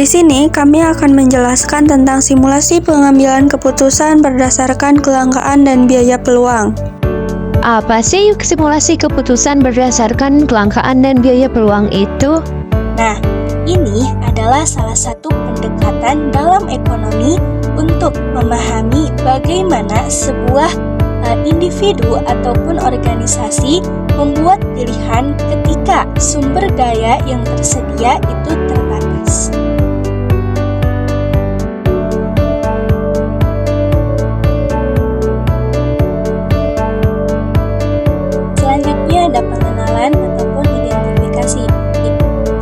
Di sini kami akan menjelaskan tentang simulasi pengambilan keputusan berdasarkan kelangkaan dan biaya peluang. Apa sih simulasi keputusan berdasarkan kelangkaan dan biaya peluang itu? Nah, ini adalah salah satu pendekatan dalam ekonomi untuk memahami bagaimana sebuah individu ataupun organisasi membuat pilihan ketika sumber daya yang tersedia itu terbatas. Selanjutnya ada pengenalan ataupun identifikasi.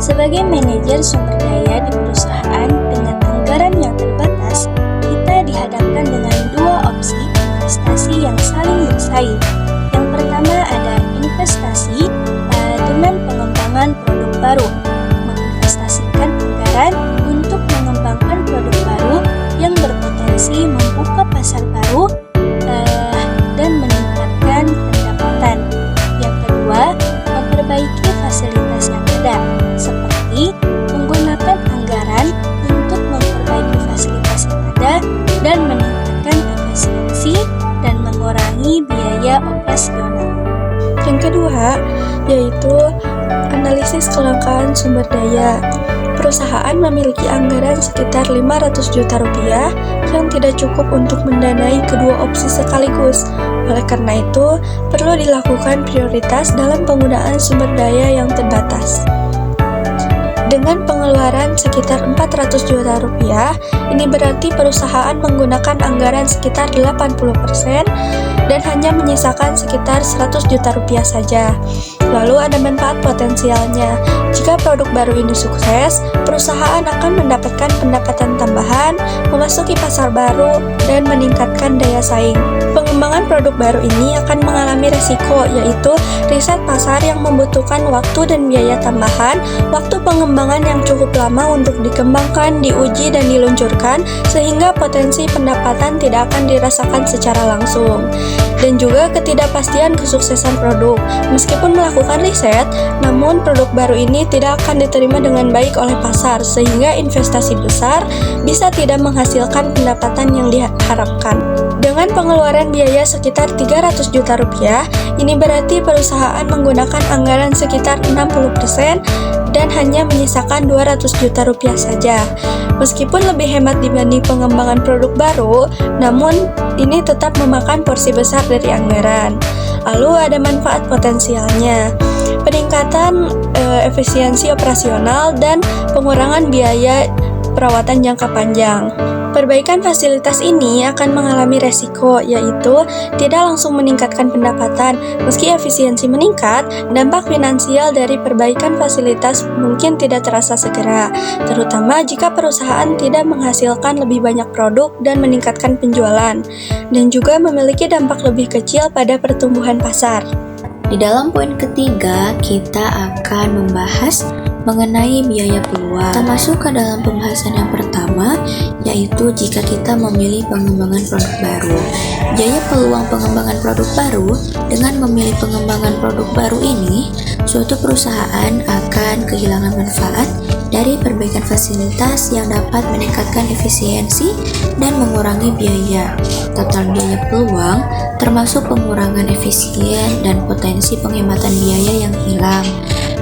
Sebagai manajer sumber daya di perusahaan dengan anggaran yang terbatas, kita dihadapkan dengan dua opsi investasi yang saling bersaing. Yang pertama ada investasi dengan pengembangan produk baru, menginvestasikan anggaran untuk mengembangkan produk baru yang berpotensi membuka pasar baru dan meningkatkan pendapatan. Yang kedua, memperbaiki fasilitas yang ada, seperti menggunakan anggaran untuk memperbaiki fasilitas yang ada dan meningkatkan efisiensi dan mengurangi biaya operasional. Yang kedua, yaitu analisis kelangkaan sumber daya. Perusahaan memiliki anggaran sekitar 500 juta rupiah yang tidak cukup untuk mendanai kedua opsi sekaligus. Oleh karena itu, perlu dilakukan prioritas dalam penggunaan sumber daya yang terbatas. Dengan pengeluaran sekitar 400 juta rupiah, ini berarti perusahaan menggunakan anggaran sekitar 80% dan hanya menyisakan sekitar 100 juta rupiah saja. Lalu ada manfaat potensialnya. Jika produk baru ini sukses, perusahaan akan mendapatkan pendapatan tambahan, memasuki pasar baru, dan meningkatkan daya saing. Pengembangan produk baru ini akan mengalami resiko, yaitu riset pasar yang membutuhkan waktu dan biaya tambahan, waktu pengembangan yang cukup lama untuk dikembangkan, diuji, dan diluncurkan, sehingga potensi pendapatan tidak akan dirasakan secara langsung. Dan juga ketidakpastian kesuksesan produk. Meskipun melakukan riset, namun produk baru ini tidak akan diterima dengan baik oleh pasar, sehingga investasi besar bisa tidak menghasilkan pendapatan yang diharapkan. Dengan pengeluaran biaya sekitar 300 juta rupiah, ini berarti perusahaan menggunakan anggaran sekitar 60% dan hanya menyisakan 200 juta rupiah saja. Meskipun lebih hemat dibanding pengembangan produk baru, namun ini tetap memakan porsi besar dari anggaran. Lalu ada manfaat potensialnya. Peningkatan efisiensi operasional dan pengurangan biaya perawatan jangka panjang. Perbaikan fasilitas ini akan mengalami resiko, yaitu tidak langsung meningkatkan pendapatan. Meski efisiensi meningkat, dampak finansial dari perbaikan fasilitas mungkin tidak terasa segera, terutama jika perusahaan tidak menghasilkan lebih banyak produk dan meningkatkan penjualan, dan juga memiliki dampak lebih kecil pada pertumbuhan pasar. Di dalam poin ketiga, kita akan membahas mengenai biaya peluang. Kita masuk ke dalam pembahasan yang pertama, yaitu jika kita memilih pengembangan produk baru. Biaya peluang pengembangan produk baru. Dengan memilih pengembangan produk baru ini, suatu perusahaan akan kehilangan manfaat dari perbaikan fasilitas yang dapat meningkatkan efisiensi dan mengurangi biaya. Total biaya peluang termasuk pengurangan efisien dan potensi penghematan biaya yang hilang.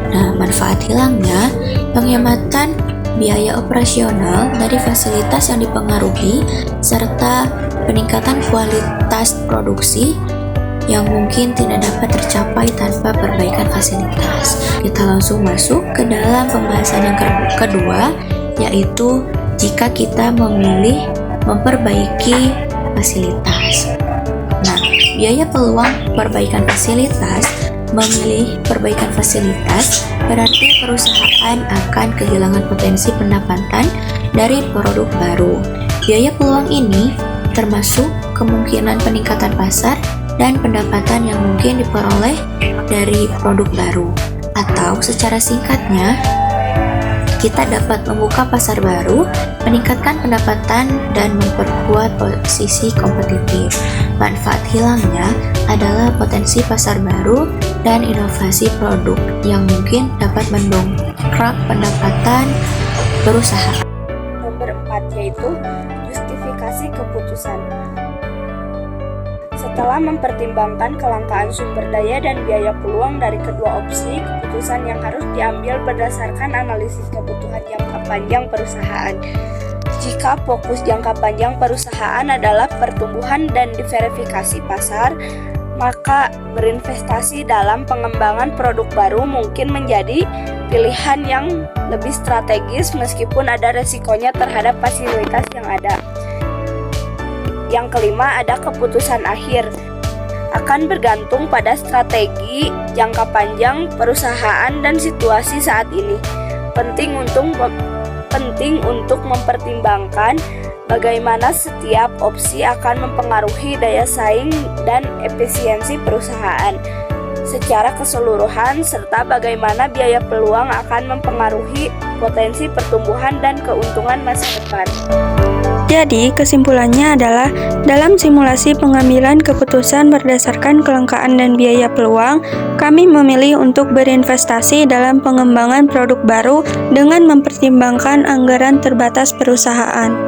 Nah, manfaat hilangnya, penghematan biaya operasional dari fasilitas yang dipengaruhi, serta peningkatan kualitas produksi yang mungkin tidak dapat tercapai tanpa perbaikan fasilitas. Kita langsung masuk ke dalam pembahasan yang kedua, yaitu jika kita memilih memperbaiki fasilitas. Nah, biaya peluang perbaikan fasilitas. Memilih perbaikan fasilitas berarti perusahaan akan kehilangan potensi pendapatan dari produk baru. Biaya peluang ini termasuk kemungkinan peningkatan pasar dan pendapatan yang mungkin diperoleh dari produk baru. Atau secara singkatnya, kita dapat membuka pasar baru, meningkatkan pendapatan, dan memperkuat posisi kompetitif. Manfaat hilangnya adalah potensi pasar baru dan inovasi produk yang mungkin dapat mendongkrak pendapatan perusahaan. keempat, yaitu justifikasi keputusan. Setelah mempertimbangkan kelangkaan sumber daya dan biaya peluang dari kedua opsi, keputusan yang harus diambil berdasarkan analisis kebutuhan jangka panjang perusahaan. Jika fokus jangka panjang perusahaan adalah pertumbuhan dan diverifikasi pasar, maka berinvestasi dalam pengembangan produk baru mungkin menjadi pilihan yang lebih strategis meskipun ada resikonya terhadap fasilitas yang ada. Yang kelima, ada keputusan akhir. Akan bergantung pada strategi jangka panjang perusahaan dan situasi saat ini. Penting untuk mempertimbangkan bagaimana setiap opsi akan mempengaruhi daya saing dan efisiensi perusahaan secara keseluruhan, serta bagaimana biaya peluang akan mempengaruhi potensi pertumbuhan dan keuntungan masa depan. Jadi, kesimpulannya adalah dalam simulasi pengambilan keputusan berdasarkan kelangkaan dan biaya peluang, kami memilih untuk berinvestasi dalam pengembangan produk baru dengan mempertimbangkan anggaran terbatas perusahaan.